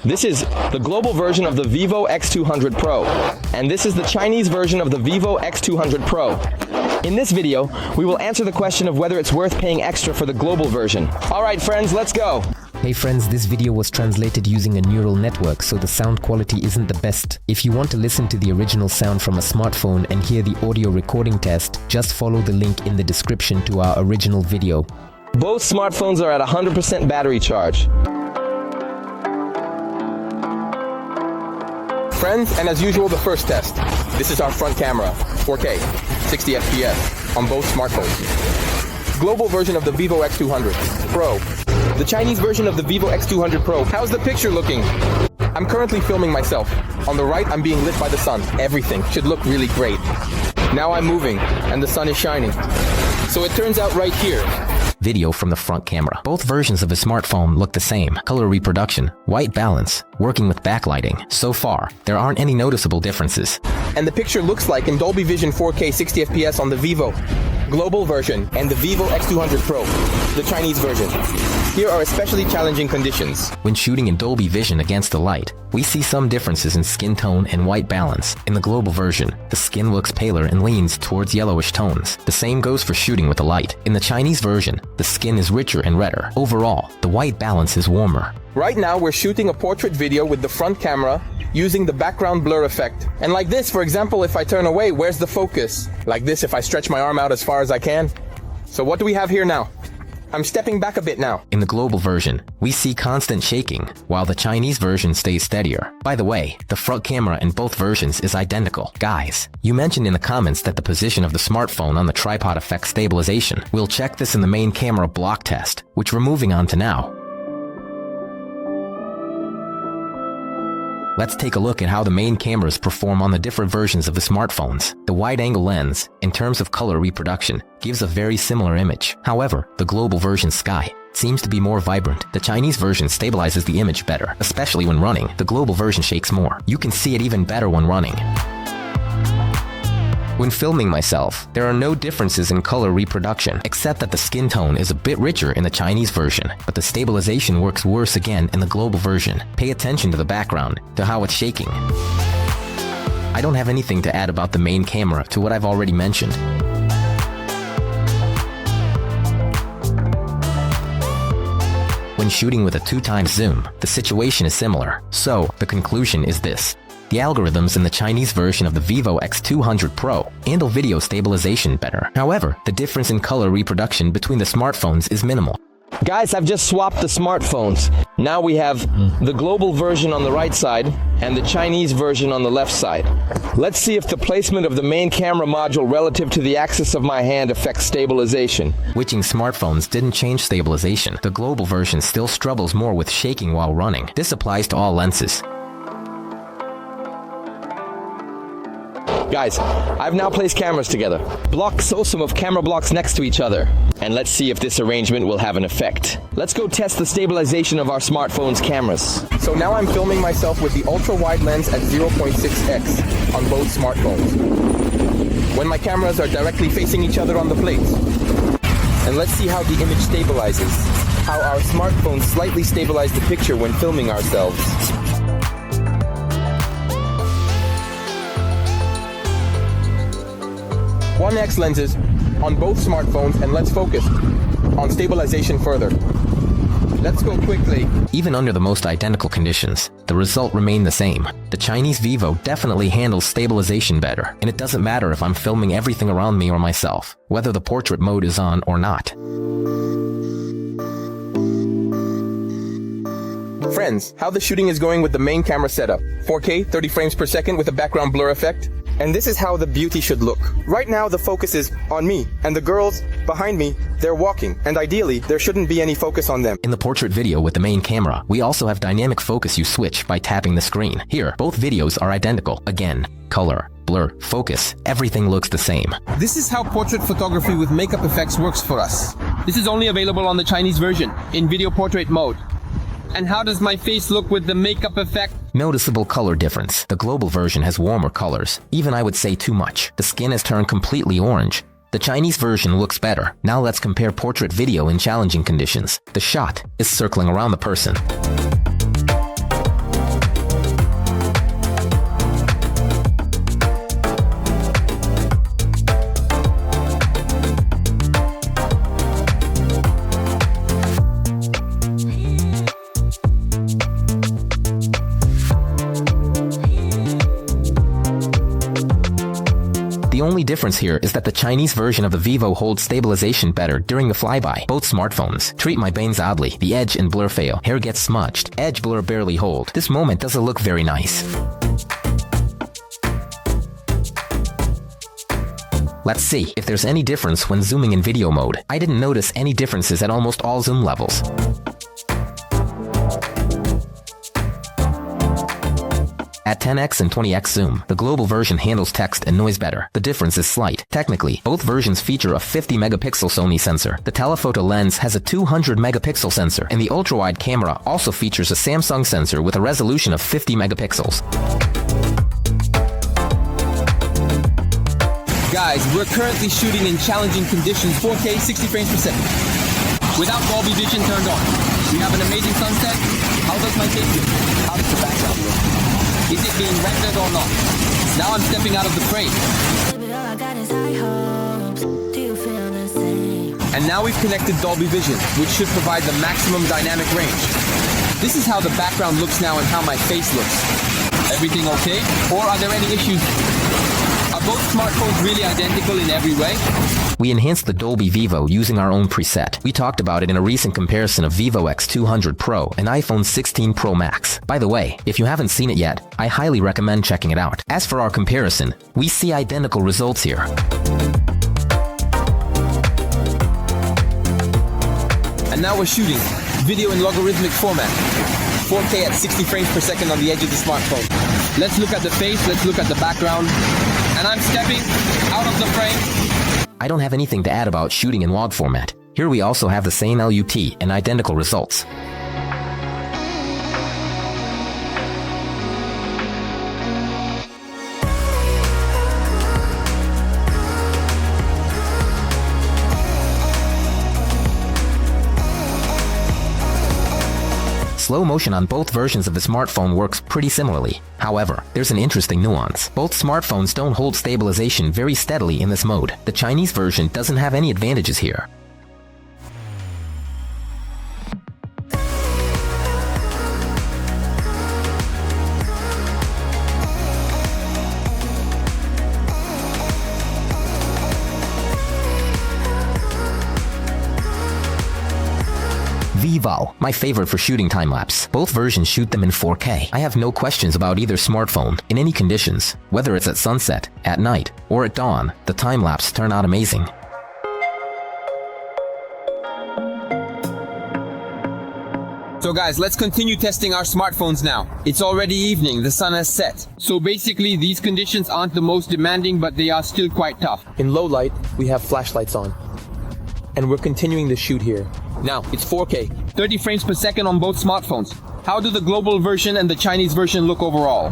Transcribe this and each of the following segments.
This is the global version of the Vivo X200 Pro, and this is the Chinese version of the Vivo X200 Pro. In this video, we will answer the question of whether it's worth paying extra for the global version. All right, friends, let's go. Hey friends, this video was translated using a neural network, so the sound quality isn't the best. If you want to listen to the original sound from a smartphone and hear the audio recording test, just follow the link in the description to our original video. Both smartphones are at 100% battery charge. Friends, and as usual, the first test. This is our front camera, 4K, 60 FPS on both smartphones. Global version of the Vivo X200 Pro. The Chinese version of the Vivo X200 Pro. How's the picture looking? I'm currently filming myself. On the right, I'm being lit by the sun. Everything should look really great. Now I'm moving, and the sun is shining. So it turns out right here. Video from the front camera. Both versions of a smartphone look the same. Color reproduction, white balance, working with backlighting. So far, there aren't any noticeable differences. And the picture looks like in Dolby Vision 4K 60 FPS on the Vivo Global version and the Vivo X200 Pro, the Chinese version. Here are especially challenging conditions. When shooting in Dolby Vision against the light, we see some differences in skin tone and white balance. In the global version, the skin looks paler and leans towards yellowish tones. The same goes for shooting with the light. In the Chinese version, the skin is richer and redder. Overall, the white balance is warmer. Right now, we're shooting a portrait video with the front camera using the background blur effect. And like this, for example, if I turn away, where's the focus? Like this, if I stretch my arm out as far as I can. So what do we have here now? I'm stepping back a bit now. In the global version, we see constant shaking, while the Chinese version stays steadier. By the way, the front camera in both versions is identical. Guys, you mentioned in the comments that the position of the smartphone on the tripod affects stabilization. We'll check this in the main camera block test, which we're moving on to now. Let's take a look at how the main cameras perform on the different versions of the smartphones. The wide-angle lens, in terms of color reproduction, gives a very similar image. However, the global version sky seems to be more vibrant. The Chinese version stabilizes the image better, especially when running. The global version shakes more. You can see it even better when running. When filming myself, there are no differences in color reproduction, except that the skin tone is a bit richer in the Chinese version, but the stabilization works worse again in the global version. Pay attention to the background, to how it's shaking. I don't have anything to add about the main camera to what I've already mentioned. When shooting with a 2x zoom, the situation is similar. So, the conclusion is this. The algorithms in the Chinese version of the Vivo X200 Pro handle video stabilization better. However, the difference in color reproduction between the smartphones is minimal. Guys, I've just swapped the smartphones. Now we have the global version on the right side and the Chinese version on the left side. Let's see if the placement of the main camera module relative to the axis of my hand affects stabilization. Switching smartphones didn't change stabilization. The global version still struggles more with shaking while running. This applies to all lenses. Guys, I've now placed cameras together. Block SOSUM of camera blocks next to each other. And let's see if this arrangement will have an effect. Let's go test the stabilization of our smartphone's cameras. So now I'm filming myself with the ultra-wide lens at 0.6x on both smartphones. When my cameras are directly facing each other on the plates. And let's see how the image stabilizes. How our smartphones slightly stabilize the picture when filming ourselves. 1x lenses on both smartphones, and let's focus on stabilization further. Let's go quickly. Even under the most identical conditions, the result remained the same. The Chinese Vivo definitely handles stabilization better, and it doesn't matter if I'm filming everything around me or myself, whether the portrait mode is on or not. Friends, how the shooting is going with the main camera setup. 4K, 30 frames per second with a background blur effect. And this is how the beauty should look. Right now the focus is on me, and the girls behind me, they're walking, and ideally there shouldn't be any focus on them. In the portrait video with the main camera, we also have dynamic focus you switch by tapping the screen. Here, both videos are identical. Again, color, blur, focus, everything looks the same. This is how portrait photography with makeup effects works for us. This is only available on the Chinese version, in video portrait mode. And how does my face look with the makeup effect? Noticeable color difference. The global version has warmer colors. Even I would say too much. The skin has turned completely orange. The Chinese version looks better. Now let's compare portrait video in challenging conditions. The shot is circling around the person. The only difference here is that the Chinese version of the Vivo holds stabilization better during the flyby. Both smartphones treat my bangs oddly. The edge and blur fail. Hair gets smudged. Edge blur barely hold. This moment doesn't look very nice. Let's see if there's any difference when zooming in video mode. I didn't notice any differences at almost all zoom levels. At 10x and 20x zoom, the global version handles text and noise better. The difference is slight. Technically, both versions feature a 50-megapixel Sony sensor. The telephoto lens has a 200-megapixel sensor, and the ultra-wide camera also features a Samsung sensor with a resolution of 50 megapixels. Guys, we're currently shooting in challenging conditions, 4K 60 frames per second. Without Dolby Vision turned on. We have an amazing sunset. How does my face look? How does the background look? Is it being rendered or not? Now I'm stepping out of the frame. And now we've connected Dolby Vision, which should provide the maximum dynamic range. This is how the background looks now and how my face looks. Everything okay? Or are there any issues? Are both smartphones really identical in every way? We enhanced the Dolby Vivo using our own preset. We talked about it in a recent comparison of Vivo X200 Pro and iPhone 16 Pro Max. By the way, if you haven't seen it yet, I highly recommend checking it out. As for our comparison, we see identical results here. And now we're shooting video in logarithmic format. 4K at 60 frames per second on the edge of the smartphone. Let's look at the face, let's look at the background. And I'm stepping out of the frame. I don't have anything to add about shooting in log format. Here we also have the same LUT and identical results. Slow motion on both versions of the smartphone works pretty similarly. However, there's an interesting nuance. Both smartphones don't hold stabilization very steadily in this mode. The Chinese version doesn't have any advantages here. Vivo, my favorite for shooting time-lapse. Both versions shoot them in 4K. I have no questions about either smartphone. In any conditions, whether it's at sunset, at night, or at dawn, the time-lapse turn out amazing. So guys, let's continue testing our smartphones now. It's already evening, the sun has set. So basically, these conditions aren't the most demanding, but they are still quite tough. In low light, we have flashlights on. And we're continuing the shoot here. Now, it's 4K. 30 frames per second on both smartphones. How do the global version and the Chinese version look overall?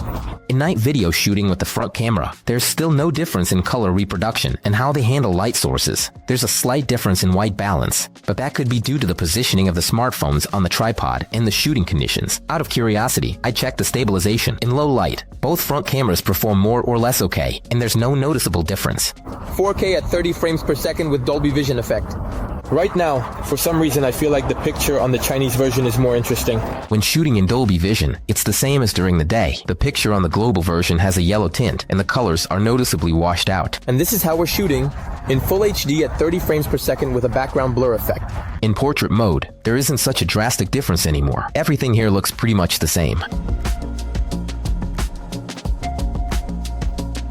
In night video shooting with the front camera, there's still no difference in color reproduction and how they handle light sources. There's a slight difference in white balance, but that could be due to the positioning of the smartphones on the tripod and the shooting conditions. Out of curiosity, I checked the stabilization. In low light, both front cameras perform more or less okay, and there's no noticeable difference. 4K at 30 frames per second with Dolby Vision effect. Right now, for some reason I feel like the picture on the Chinese version is more interesting. When shooting in Dolby Vision, it's the same as during the day. The picture on the global version has a yellow tint, and the colors are noticeably washed out. And this is how we're shooting, in full HD at 30 frames per second with a background blur effect. In portrait mode, there isn't such a drastic difference anymore. Everything here looks pretty much the same.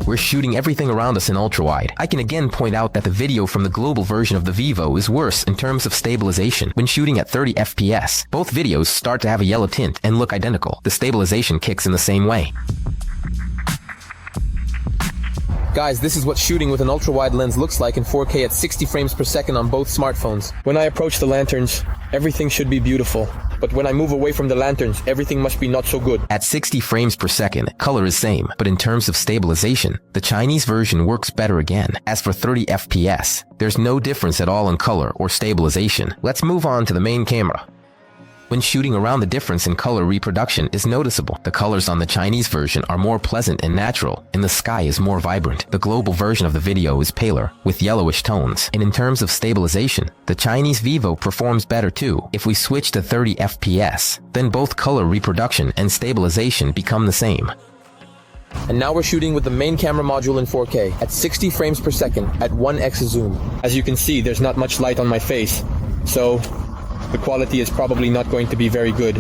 We're shooting everything around us in ultra-wide. I can again point out that the video from the global version of the Vivo is worse in terms of stabilization. When shooting at 30 FPS, both videos start to have a yellow tint and look identical. The stabilization kicks in the same way. Guys, this is what shooting with an ultra-wide lens looks like in 4K at 60 frames per second on both smartphones. When I approach the lanterns, everything should be beautiful. But when I move away from the lanterns, everything must be not so good. At 60 frames per second, color is same, but in terms of stabilization, the Chinese version works better again. As for 30 FPS, there's no difference at all in color or stabilization. Let's move on to the main camera. When shooting around, the difference in color reproduction is noticeable. The colors on the Chinese version are more pleasant and natural, and the sky is more vibrant. The global version of the video is paler, with yellowish tones. And in terms of stabilization, the Chinese Vivo performs better too. If we switch to 30 FPS, then both color reproduction and stabilization become the same. And now we're shooting with the main camera module in 4K at 60 frames per second at 1x zoom. As you can see, there's not much light on my face, so the quality is probably not going to be very good.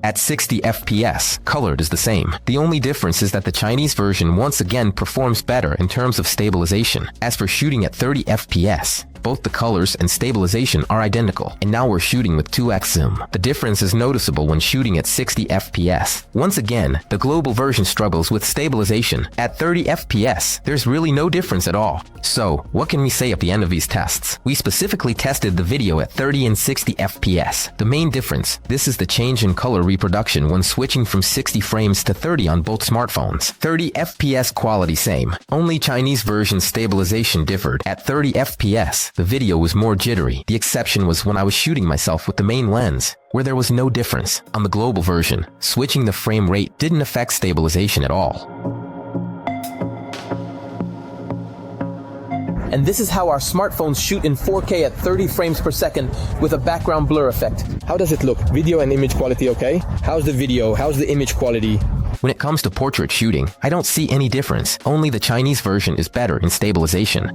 At 60 FPS, colored is the same. The only difference is that the Chinese version once again performs better in terms of stabilization. As for shooting at 30 FPS, both the colors and stabilization are identical, and now we're shooting with 2x zoom. The difference is noticeable when shooting at 60 FPS. Once again, the global version struggles with stabilization. At 30 FPS, there's really no difference at all. So, what can we say at the end of these tests? We specifically tested the video at 30 and 60 FPS. The main difference, this is the change in color reproduction when switching from 60 frames to 30 on both smartphones. 30 FPS quality same. Only Chinese version stabilization differed. At 30 FPS, the video was more jittery. The exception was when I was shooting myself with the main lens, where there was no difference. On the global version, switching the frame rate didn't affect stabilization at all. And this is how our smartphones shoot in 4K at 30 frames per second with a background blur effect. How does it look? Video and image quality okay? How's the video? How's the image quality? When it comes to portrait shooting, I don't see any difference. Only the Chinese version is better in stabilization.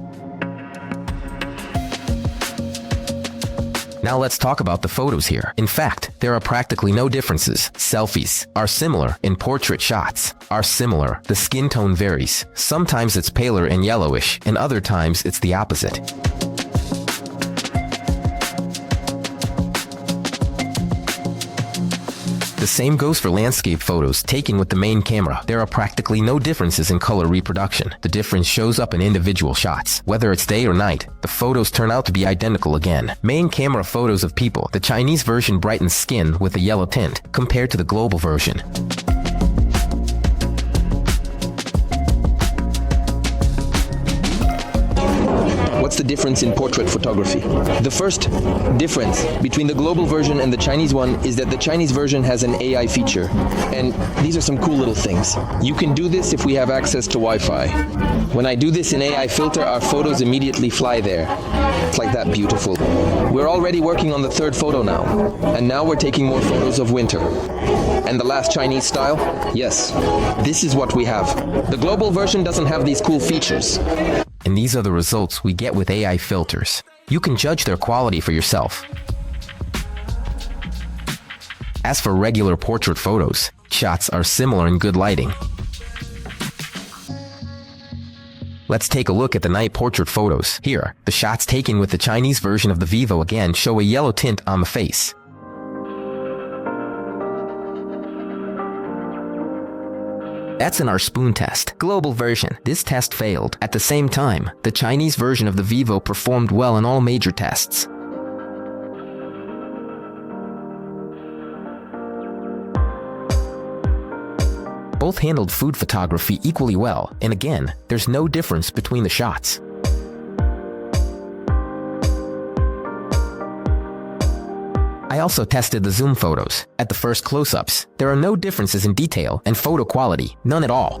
Now let's talk about the photos here. In fact, there are practically no differences. Selfies are similar, in portrait shots are similar. The skin tone varies. Sometimes it's paler and yellowish, and other times it's the opposite. The same goes for landscape photos taken with the main camera. There are practically no differences in color reproduction. The difference shows up in individual shots. Whether it's day or night, the photos turn out to be identical again. Main camera photos of people. The Chinese version brightens skin with a yellow tint compared to the global version. What's the difference in portrait photography? The first difference between the global version and the Chinese one is that the Chinese version has an AI feature. And these are some cool little things. You can do this if we have access to Wi-Fi. When I do this in AI filter, our photos immediately fly there. It's like that beautiful. We're already working on the third photo now. And now we're taking more photos of winter. And the last Chinese style? Yes, this is what we have. The global version doesn't have these cool features. And these are the results we get with AI filters. You can judge their quality for yourself. As for regular portrait photos, shots are similar in good lighting. Let's take a look at the night portrait photos. Here, the shots taken with the Chinese version of the Vivo again show a yellow tint on the face. That's in our spoon test. Global version. This test failed. At the same time, the Chinese version of the Vivo performed well in all major tests. Both handled food photography equally well, and again, there's no difference between the shots. I also tested the zoom photos. At the first close-ups, there are no differences in detail and photo quality, none at all.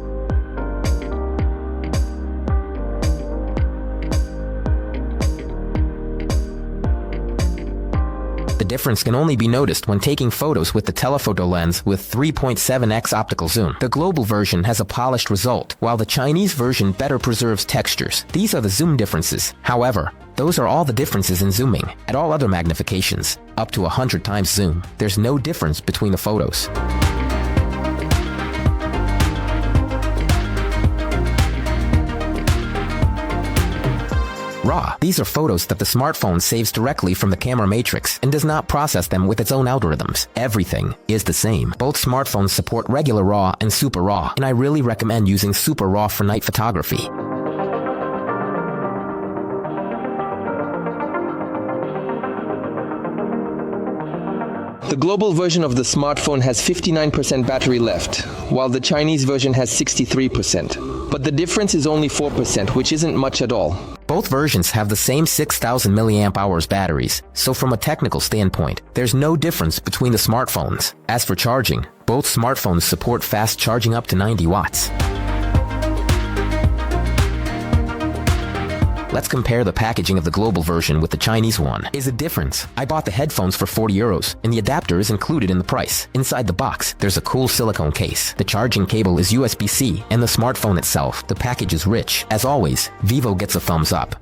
The difference can only be noticed when taking photos with the telephoto lens with 3.7x optical zoom. The global version has a polished result, while the Chinese version better preserves textures. These are the zoom differences. However, those are all the differences in zooming. At all other magnifications, up to 100 times zoom, there's no difference between the photos. RAW. These are photos that the smartphone saves directly from the camera matrix and does not process them with its own algorithms. Everything is the same. Both smartphones support regular RAW and Super RAW, and I really recommend using Super RAW for night photography. The global version of the smartphone has 59% battery left, while the Chinese version has 63%. But the difference is only 4%, which isn't much at all. Both versions have the same 6,000 mAh batteries, so from a technical standpoint, there's no difference between the smartphones. As for charging, both smartphones support fast charging up to 90 watts. Let's compare the packaging of the global version with the Chinese one. Is a difference. I bought the headphones for 40 euros, and the adapter is included in the price. Inside the box, there's a cool silicone case. The charging cable is USB-C, and the smartphone itself, the package is rich. As always, Vivo gets a thumbs up.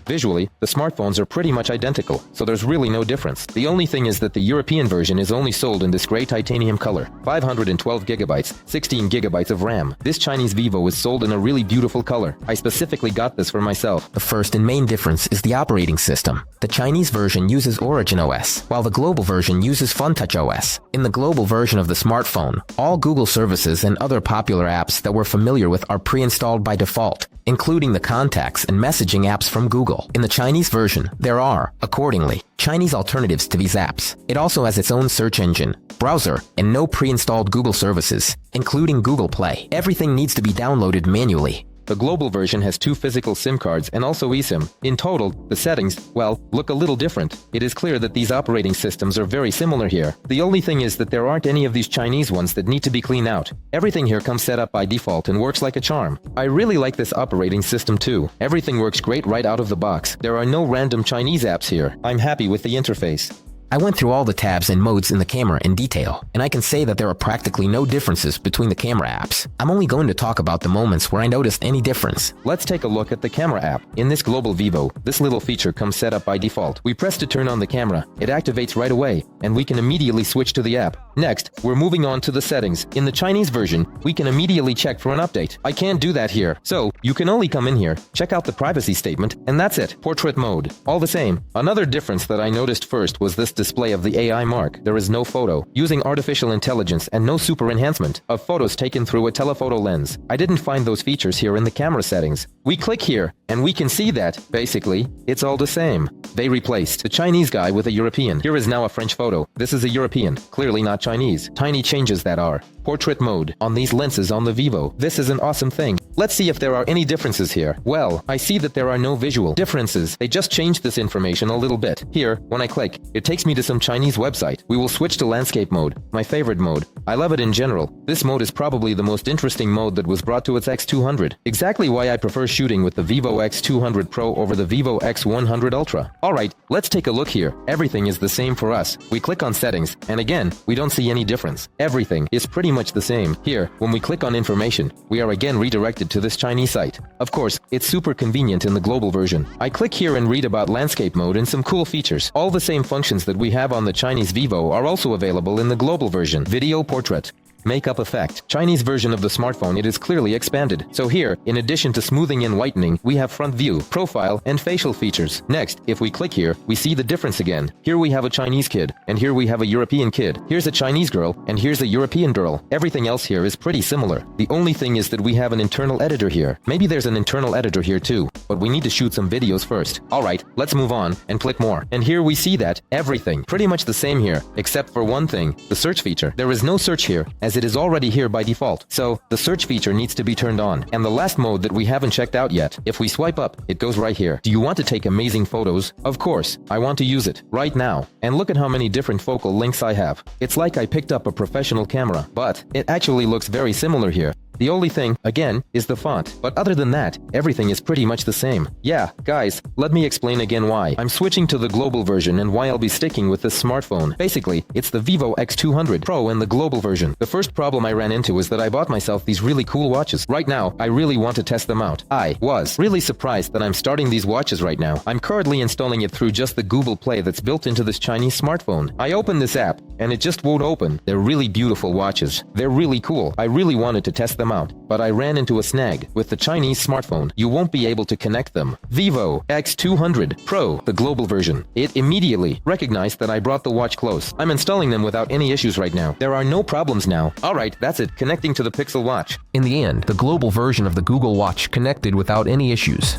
Visually, the smartphones are pretty much identical, so there's really no difference. The only thing is that the European version is only sold in this gray titanium color. 512 gigabytes, 16 gigabytes of RAM. This Chinese Vivo is sold in a really beautiful color. I specifically got this for myself. The first and main difference is the operating system. The Chinese version uses Origin OS, while the global version uses FunTouch OS. In the global version of the smartphone, all Google services and other popular apps that we're familiar with are pre-installed by default, including the contacts and messaging apps from Google. In the Chinese version, there are, accordingly, Chinese alternatives to these apps. It also has its own search engine, browser, and no pre-installed Google services, including Google Play. Everything needs to be downloaded manually. The global version has 2 physical SIM cards and also eSIM. In total, the settings, well, look a little different. It is clear that these operating systems are very similar here. The only thing is that there aren't any of these Chinese ones that need to be cleaned out. Everything here comes set up by default and works like a charm. I really like this operating system too. Everything works great right out of the box. There are no random Chinese apps here. I'm happy with the interface. I went through all the tabs and modes in the camera in detail, and I can say that there are practically no differences between the camera apps. I'm only going to talk about the moments where I noticed any difference. Let's take a look at the camera app. In this global Vivo, this little feature comes set up by default. We press to turn on the camera, it activates right away, and we can immediately switch to the app. Next, we're moving on to the settings. In the Chinese version, we can immediately check for an update. I can't do that here, so you can only come in here, check out the privacy statement, and that's it. Portrait mode. All the same. Another difference that I noticed first was this display of the AI mark. There is no photo, using artificial intelligence and no super enhancement of photos taken through a telephoto lens. I didn't find those features here in the camera settings. We click here, and we can see that, basically, it's all the same. They replaced the Chinese guy with a European. Here is now a French photo. This is a European, clearly not Chinese. Tiny changes that are. Portrait mode on these lenses on the Vivo. This is an awesome thing. Let's see if there are any differences here. Well, I see that there are no visual differences. They just changed this information a little bit. Here, when I click, it takes me to some Chinese website. We will switch to landscape mode, my favorite mode. I love it in general. This mode is probably the most interesting mode that was brought to its X200. Exactly why I prefer shooting with the Vivo X200 Pro over the Vivo X100 Ultra. Alright, let's take a look here. Everything is the same for us. We click on settings, and again, we don't see any difference. Everything is pretty much the same. Here, when we click on information, we are again redirected to this Chinese site. Of course, it's super convenient in the global version. I click here and read about landscape mode and some cool features. All the same functions that we have on the Chinese Vivo are also available in the global version. Video portrait. Makeup effect. Chinese version of the smartphone, it is clearly expanded. So here, in addition to smoothing and whitening, we have front view, profile, and facial features. Next, if we click here, we see the difference again. Here we have a Chinese kid, and here we have a European kid. Here's a Chinese girl, and here's a European girl. Everything else here is pretty similar. The only thing is that we have an internal editor here. Maybe there's an internal editor here too, but we need to shoot some videos first. Alright, let's move on and click more. And here we see that everything pretty much the same here, except for one thing, the search feature. There is no search here, as it is already here by default. So, the search feature needs to be turned on. And the last mode that we haven't checked out yet, if we swipe up, it goes right here. Do you want to take amazing photos? Of course, I want to use it right now. And look at how many different focal lengths I have. It's like I picked up a professional camera, but it actually looks very similar here. The only thing, again, is the font. But other than that, everything is pretty much the same. Yeah, guys, let me explain again why. I'm switching to the global version and why I'll be sticking with this smartphone. Basically, it's the Vivo X200 Pro and the global version. The first problem I ran into is that I bought myself these really cool watches. Right now, I really want to test them out. I was really surprised that I'm starting these watches right now. I'm currently installing it through just the Google Play that's built into this Chinese smartphone. I opened this app, and it just won't open. They're really beautiful watches. They're really cool. I really wanted to test them out, but I ran into a snag. With the Chinese smartphone, you won't be able to connect them. Vivo X200 Pro, the global version. It immediately recognized that I brought the watch close. I'm installing them without any issues right now. There are no problems now. Alright, that's it, connecting to the Pixel Watch. In the end, the global version of the Google Watch connected without any issues.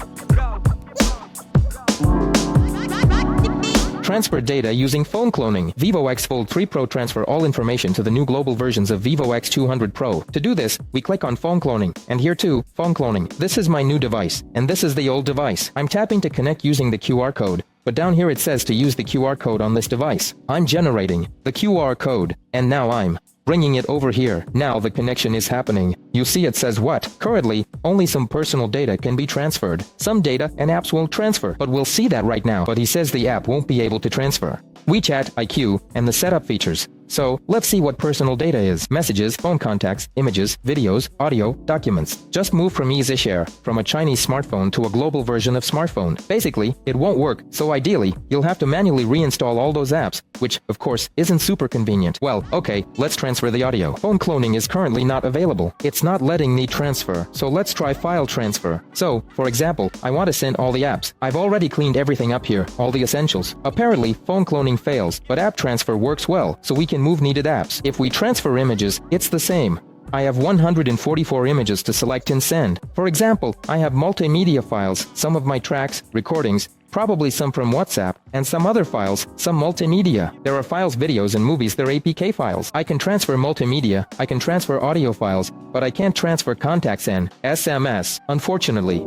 Transfer data using phone cloning. Vivo X Fold 3 Pro transfer all information to the new global versions of Vivo X200 Pro. To do this, we click on phone cloning. And here too, phone cloning. This is my new device, and this is the old device. I'm tapping to connect using the QR code. But down here it says to use the QR code on this device. I'm generating the QR code, and now I'm bringing it over here. Now the connection is happening. You see it says what? Currently, only some personal data can be transferred. Some data and apps won't transfer, but we'll see that right now. But he says the app won't be able to transfer. WeChat, IQ, and the setup features. So, let's see what personal data is. Messages, phone contacts, images, videos, audio, documents. Just move from Easy Share from a Chinese smartphone to a global version of smartphone. Basically, it won't work, so ideally, you'll have to manually reinstall all those apps, which, of course, isn't super convenient. Well, okay, let's transfer the audio. Phone cloning is currently not available. It's not letting me transfer, so let's try file transfer. So, for example, I want to send all the apps. I've already cleaned everything up here, all the essentials. Apparently, phone cloning fails, but app transfer works well, so we can move needed apps. If we transfer images, it's the same. I have 144 images to select and send. For example, I have multimedia files, some of my tracks, recordings, probably some from WhatsApp, and some other files, some multimedia. There are files, videos, and movies, they're APK files. I can transfer multimedia, I can transfer audio files, but I can't transfer contacts and SMS, unfortunately.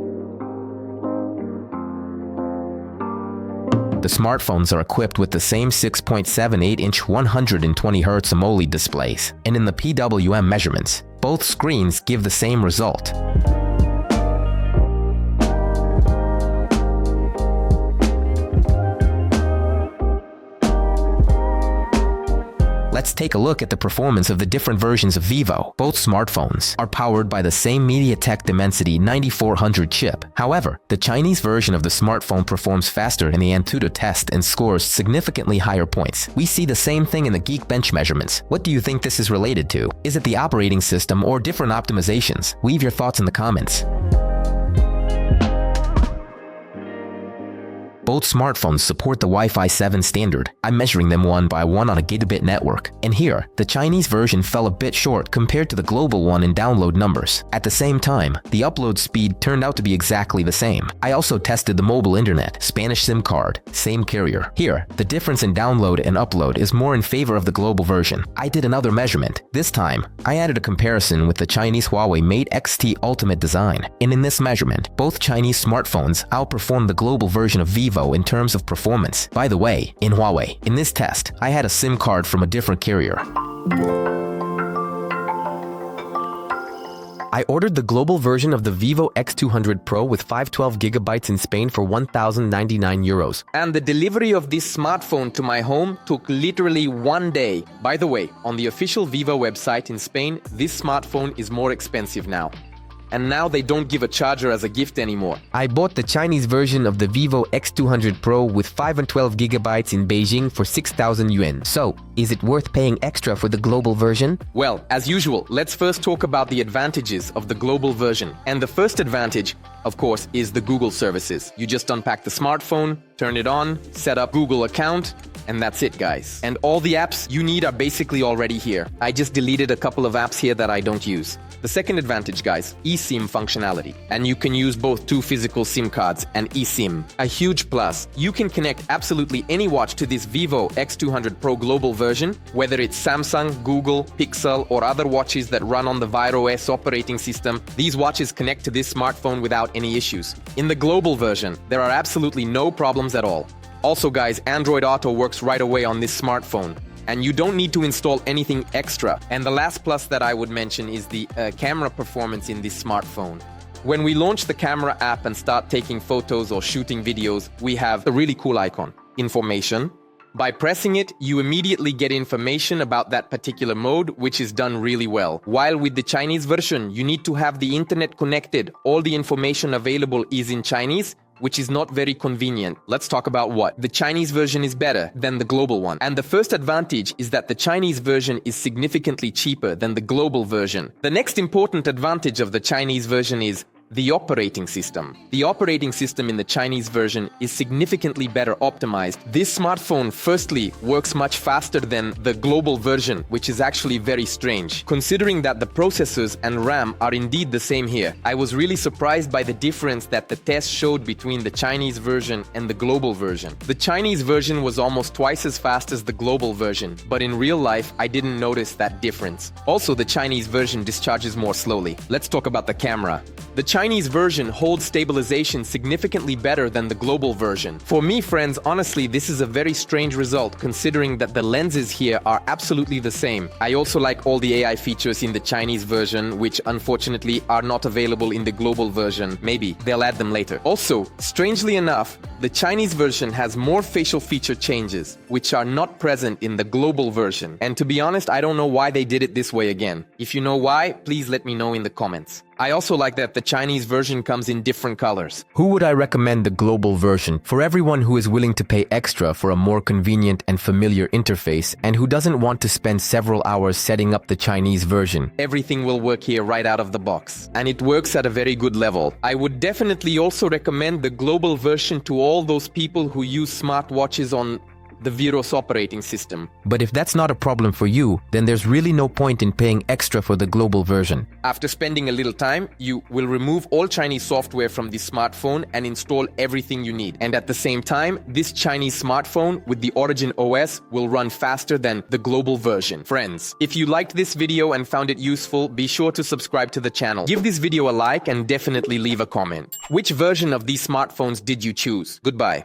The smartphones are equipped with the same 6.78-inch 120Hz AMOLED displays, and in the PWM measurements, both screens give the same result. Let's take a look at the performance of the different versions of Vivo. Both smartphones are powered by the same MediaTek Dimensity 9400 chip. However, the Chinese version of the smartphone performs faster in the Antutu test and scores significantly higher points. We see the same thing in the Geekbench measurements. What do you think this is related to? Is it the operating system or different optimizations? Leave your thoughts in the comments. Both smartphones support the Wi-Fi 7 standard. I'm measuring them one by one on a gigabit network. And here, the Chinese version fell a bit short compared to the global one in download numbers. At the same time, the upload speed turned out to be exactly the same. I also tested the mobile internet, Spanish SIM card, same carrier. Here, the difference in download and upload is more in favor of the global version. I did another measurement. This time, I added a comparison with the Chinese Huawei Mate XT Ultimate design. And in this measurement, both Chinese smartphones outperformed the global version of Vivo in terms of performance. By the way, in Huawei, in this test, I had a SIM card from a different carrier. I ordered the global version of the Vivo X200 Pro with 512GB in Spain for 1,099 euros. And the delivery of this smartphone to my home took literally 1 day. By the way, on the official Vivo website in Spain, this smartphone is more expensive now. And now they don't give a charger as a gift anymore. I bought the Chinese version of the Vivo X200 Pro with 512GB in Beijing for 6,000 yuan. So, is it worth paying extra for the global version? Well, as usual, let's first talk about the advantages of the global version. And the first advantage, of course, is the Google services. You just unpack the smartphone, turn it on, set up Google account, and that's it, guys. And all the apps you need are basically already here. I just deleted a couple of apps here that I don't use. The second advantage, guys, eSIM functionality. And you can use both two physical SIM cards and eSIM. A huge plus. You can connect absolutely any watch to this Vivo X200 Pro global version, whether it's Samsung, Google, Pixel, or other watches that run on the Wear OS operating system. These watches connect to this smartphone without any issues. In the global version, there are absolutely no problems at all. Also, guys, Android Auto works right away on this smartphone. And you don't need to install anything extra. And the last plus that I would mention is the camera performance in this smartphone. When we launch the camera app and start taking photos or shooting videos, we have a really cool icon, Information. By pressing it, you immediately get information about that particular mode, which is done really well. While with the Chinese version, you need to have the internet connected. All the information available is in Chinese, which is not very convenient. Let's talk about what. The Chinese version is better than the global one. And the first advantage is that the Chinese version is significantly cheaper than the global version. The next important advantage of the Chinese version is the operating system. The operating system in the Chinese version is significantly better optimized. This smartphone, firstly, works much faster than the global version, which is actually very strange. Considering that the processors and RAM are indeed the same here, I was really surprised by the difference that the test showed between the Chinese version and the global version. The Chinese version was almost twice as fast as the global version, but in real life, I didn't notice that difference. Also, the Chinese version discharges more slowly. Let's talk about the camera. The Chinese version holds stabilization significantly better than the global version. For me, friends, honestly, this is a very strange result considering that the lenses here are absolutely the same. I also like all the AI features in the Chinese version, which unfortunately are not available in the global version. Maybe they'll add them later. Also, strangely enough, the Chinese version has more facial feature changes, which are not present in the global version. And to be honest, I don't know why they did it this way again. If you know why, please let me know in the comments. I also like that the Chinese version comes in different colors. Who would I recommend the global version? For everyone who is willing to pay extra for a more convenient and familiar interface and who doesn't want to spend several hours setting up the Chinese version. Everything will work here right out of the box, and it works at a very good level. I would definitely also recommend the global version to all those people who use smartwatches on the Virus operating system. But if that's not a problem for you, then there's really no point in paying extra for the global version. After spending a little time, you will remove all Chinese software from the smartphone and install everything you need. And at the same time, this Chinese smartphone with the Origin OS will run faster than the global version. Friends, if you liked this video and found it useful, be sure to subscribe to the channel. Give this video a like and definitely leave a comment. Which version of these smartphones did you choose? Goodbye.